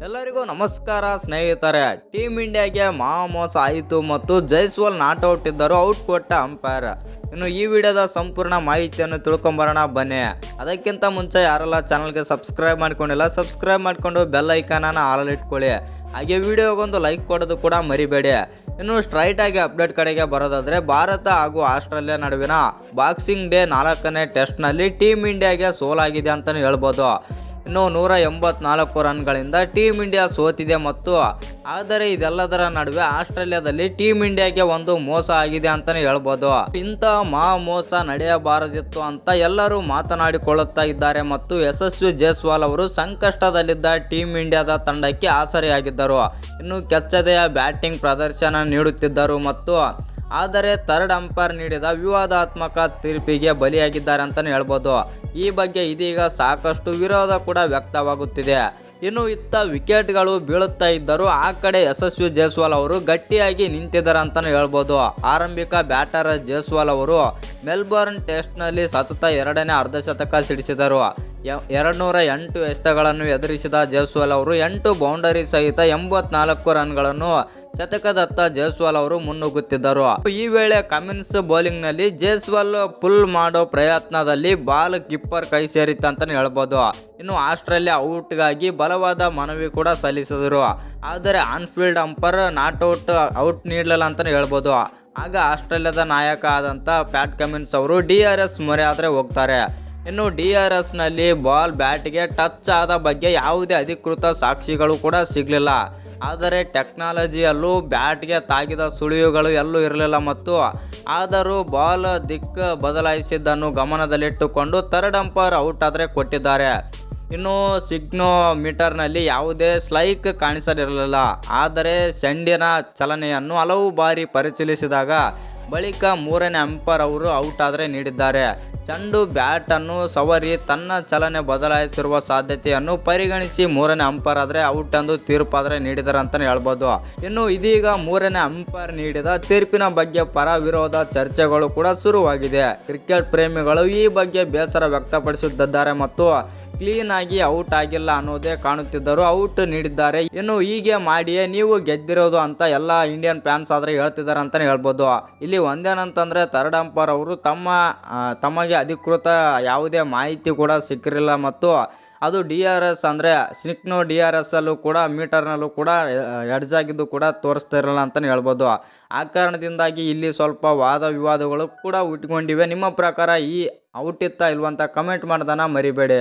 ಎಲ್ಲರಿಗೂ ನಮಸ್ಕಾರ ಸ್ನೇಹಿತರೆ. ಟೀಮ್ ಇಂಡಿಯಾಗೆ ಮಹಾಮೋಸ ಆಯಿತು ಮತ್ತು ಜೈಸ್ವಾಲ್ ನಾಟ್ಔಟ್ ಇದ್ದರು, ಔಟ್ ಕೊಟ್ಟ ಅಂಪೈರ್. ಇನ್ನು ಈ ವಿಡಿಯೋದ ಸಂಪೂರ್ಣ ಮಾಹಿತಿಯನ್ನು ತಿಳ್ಕೊಂಬರೋಣ ಬನ್ನಿ. ಅದಕ್ಕಿಂತ ಮುಂಚೆ ಯಾರೆಲ್ಲ ಚಾನಲ್ಗೆ ಸಬ್ಸ್ಕ್ರೈಬ್ ಮಾಡ್ಕೊಂಡಿಲ್ಲ, ಸಬ್ಸ್ಕ್ರೈಬ್ ಮಾಡಿಕೊಂಡು ಬೆಲ್ ಐಕಾನನ್ನು ಆಲ್ ಇಟ್ಕೊಳ್ಳಿ. ಹಾಗೆ ವಿಡಿಯೋಗೊಂದು ಲೈಕ್ ಕೊಡೋದು ಕೂಡ ಮರಿಬೇಡಿ. ಇನ್ನು ಸ್ಟ್ರೈಟ್ ಆಗಿ ಅಪ್ಡೇಟ್ ಕಡೆಗೆ ಬರೋದಾದರೆ, ಭಾರತ ಹಾಗೂ ಆಸ್ಟ್ರೇಲಿಯಾ ನಡುವಿನ ಬಾಕ್ಸಿಂಗ್ ಡೇ 4ನೇ ಟೆಸ್ಟ್ನಲ್ಲಿ ಟೀಮ್ ಇಂಡಿಯಾಗೆ ಸೋಲಾಗಿದೆ ಅಂತಲೇ ಹೇಳ್ಬೋದು. ಇನ್ನು 184 ರನ್ಗಳಿಂದ ಟೀಮ್ ಇಂಡಿಯಾ ಸೋತಿದೆ ಮತ್ತು ಆದರೆ ಇದೆಲ್ಲದರ ನಡುವೆ ಆಸ್ಟ್ರೇಲಿಯಾದಲ್ಲಿ ಟೀಮ್ ಇಂಡಿಯಾಗೆ ಒಂದು ಮೋಸ ಆಗಿದೆ ಅಂತಲೇ ಹೇಳ್ಬೋದು. ಇಂಥ ಮೋಸ ನಡೆಯಬಾರದಿತ್ತು ಅಂತ ಎಲ್ಲರೂ ಮಾತನಾಡಿಕೊಳ್ಳುತ್ತಾ ಇದ್ದಾರೆ ಮತ್ತು ಯಶಸ್ವಿ ಜೈಸ್ವಾಲ್ ಅವರು ಸಂಕಷ್ಟದಲ್ಲಿದ್ದ ಟೀಮ್ ಇಂಡಿಯಾದ ತಂಡಕ್ಕೆ ಆಸರೆಯಾಗಿದ್ದರು. ಇನ್ನು ಕೆಚ್ಚದೆಯ ಬ್ಯಾಟಿಂಗ್ ಪ್ರದರ್ಶನ ನೀಡುತ್ತಿದ್ದರು ಮತ್ತು ಆದರೆ ಥರ್ಡ್ ಅಂಪೈರ್ ನೀಡಿದ ವಿವಾದಾತ್ಮಕ ತೀರ್ಪಿಗೆ ಬಲಿಯಾಗಿದ್ದಾರೆ ಅಂತಲೇ ಹೇಳ್ಬೋದು. ಈ ಬಗ್ಗೆ ಇದೀಗ ಸಾಕಷ್ಟು ವಿರೋಧ ಕೂಡ ವ್ಯಕ್ತವಾಗುತ್ತಿದೆ. ಇನ್ನು ಇತ್ತ ವಿಕೆಟ್ಗಳು ಬೀಳುತ್ತಾ ಇದ್ದರು, ಆ ಕಡೆ ಯಶಸ್ವಿ ಜೈಸ್ವಾಲ್ ಅವರು ಗಟ್ಟಿಯಾಗಿ ನಿಂತಿದ್ದಾರೆ ಅಂತಲೇ ಹೇಳ್ಬೋದು. ಆರಂಭಿಕ ಬ್ಯಾಟರ್ ಜೈಸ್ವಾಲ್ ಅವರು ಮೆಲ್ಬೋರ್ನ್ ಟೆಸ್ಟ್ನಲ್ಲಿ ಸತತ 2ನೇ ಅರ್ಧಶತಕ ಸಿಡಿಸಿದರು. 208 ಎಸೆತಗಳನ್ನು ಎದುರಿಸಿದ ಜೈಸ್ವಾಲ್ ಅವರು 8 ಬೌಂಡರಿ ಸಹಿತ 84 ರನ್ಗಳನ್ನು ಶತಕದತ್ತ ಜೈಸ್ವಾಲ್ ಅವರು ಮುನ್ನುಗ್ಗುತ್ತಿದ್ದರು. ಈ ವೇಳೆ ಕಮಿನ್ಸ್ ಬೌಲಿಂಗ್ನಲ್ಲಿ ಜೈಸ್ವಾಲ್ ಪುಲ್ ಮಾಡೋ ಪ್ರಯತ್ನದಲ್ಲಿ ಬಾಲ್ ಕೀಪರ್ ಕೈ ಸೇರಿತ್ತು ಅಂತಲೇ ಹೇಳ್ಬೋದು. ಇನ್ನು ಆಸ್ಟ್ರೇಲಿಯಾ ಔಟ್ಗಾಗಿ ಬಲವಾದ ಮನವಿ ಕೂಡ ಸಲ್ಲಿಸಿದರು, ಆದರೆ ಆನ್ಫೀಲ್ಡ್ ಅಂಪೈರ್ ಔಟ್ ನೀಡಲಿಲ್ಲ ಅಂತಲೇ ಹೇಳ್ಬೋದು. ಆಗ ಆಸ್ಟ್ರೇಲಿಯಾದ ನಾಯಕ ಆದಂಥ ಪ್ಯಾಟ್ ಕಮಿನ್ಸ್ ಅವರು DRS ಮೊರೆ ಆದರೆ ಹೋಗ್ತಾರೆ. ಇನ್ನು DRSನಲ್ಲಿ ಬಾಲ್ ಬ್ಯಾಟ್ಗೆ ಟಚ್ ಆದ ಬಗ್ಗೆ ಯಾವುದೇ ಅಧಿಕೃತ ಸಾಕ್ಷಿಗಳು ಕೂಡ ಸಿಗಲಿಲ್ಲ. ಆದರೆ ಟೆಕ್ನಾಲಜಿಯಲ್ಲೂ ಬ್ಯಾಟ್ಗೆ ತಾಗಿದ ಸುಳಿವುಗಳು ಎಲ್ಲೂ ಇರಲಿಲ್ಲ ಮತ್ತು ಆದರೂ ಬಾಲ್ ದಿಕ್ಕು ಬದಲಾಯಿಸಿದ್ದನ್ನು ಗಮನದಲ್ಲಿಟ್ಟುಕೊಂಡು ಥರ್ಡ್ ಅಂಪೈರ್ ಔಟ್ ಆದರೆ ಕೊಟ್ಟಿದ್ದಾರೆ. ಇನ್ನು ಸಿಗ್ನೋ ಮೀಟರ್ನಲ್ಲಿ ಯಾವುದೇ ಸ್ಲೈಕ್ ಕಾಣಿಸಲಿರಲಿಲ್ಲ, ಆದರೆ ಚೆಂಡಿನ ಚಲನೆಯನ್ನು ಹಲವು ಬಾರಿ ಪರಿಶೀಲಿಸಿದಾಗ ಬಳಿಕ 3ನೇ ಅಂಪೈರ್ ಅವರು ಔಟ್ ಆದರೆ ನೀಡಿದ್ದಾರೆ. ಚೆಂಡು ಬ್ಯಾಟನ್ನು ಸವರಿ ತನ್ನ ಚಲನೆ ಬದಲಾಯಿಸಿರುವ ಸಾಧ್ಯತೆಯನ್ನು ಪರಿಗಣಿಸಿ 3ನೇ ಅಂಪೈರ್ ಆದರೆ ಔಟ್ ಎಂದು ತೀರ್ಪಾದರೆ ನೀಡಿದ್ದಾರೆ ಅಂತಲೇ ಹೇಳ್ಬೋದು. ಇನ್ನು ಇದೀಗ 3ನೇ ಅಂಪೈರ್ ನೀಡಿದ ತೀರ್ಪಿನ ಬಗ್ಗೆ ಪರ ವಿರೋಧ ಚರ್ಚೆಗಳು ಕೂಡ ಶುರುವಾಗಿದೆ. ಕ್ರಿಕೆಟ್ ಪ್ರೇಮಿಗಳು ಈ ಬಗ್ಗೆ ಬೇಸರ ವ್ಯಕ್ತಪಡಿಸುತ್ತಿದ್ದಾರೆ ಮತ್ತು ಕ್ಲೀನ್ ಆಗಿ ಔಟ್ ಆಗಿಲ್ಲ ಅನ್ನೋದೇ ಕಾಣುತ್ತಿದ್ದರು, ಔಟ್ ನೀಡಿದ್ದಾರೆ. ಇನ್ನು ಹೀಗೆ ಮಾಡಿಯೇ ನೀವು ಗೆದ್ದಿರೋದು ಅಂತ ಎಲ್ಲ ಇಂಡಿಯನ್ ಫ್ಯಾನ್ಸ್ ಆದರೆ ಹೇಳ್ತಿದ್ದಾರೆ ಅಂತಲೇ ಹೇಳ್ಬೋದು. ಇಲ್ಲಿ ಒಂದೇನಂತಂದರೆ ಥರ್ಡ್ ಅಂಪೈರ್ ಅವರು ತಮಗೆ ಅಧಿಕೃತ ಯಾವುದೇ ಮಾಹಿತಿ ಕೂಡ ಸಿಕ್ಕಿರಲಿಲ್ಲ ಮತ್ತು ಅದು DRS ಅಂದರೆ ಸಿಗ್ನೋ DRS ಅಲ್ಲೂ ಕೂಡ ಮೀಟರ್ನಲ್ಲೂ ಕೂಡ ಎಡ್ಜ್ ಆಗಿದ್ದು ಕೂಡ ತೋರಿಸ್ತಾ ಇರಲಿಲ್ಲ ಅಂತಲೇ ಹೇಳ್ಬೋದು. ಆ ಕಾರಣದಿಂದಾಗಿ ಇಲ್ಲಿ ಸ್ವಲ್ಪ ವಾದ ವಿವಾದಗಳು ಕೂಡ ಹುಟ್ಕೊಂಡಿವೆ. ನಿಮ್ಮ ಪ್ರಕಾರ ಈ ಔಟ್ ಇತ್ತಾ ಇಲ್ವಂತ ಕಮೆಂಟ್ ಮಾಡೋದನ್ನು ಮರಿಬೇಡಿ.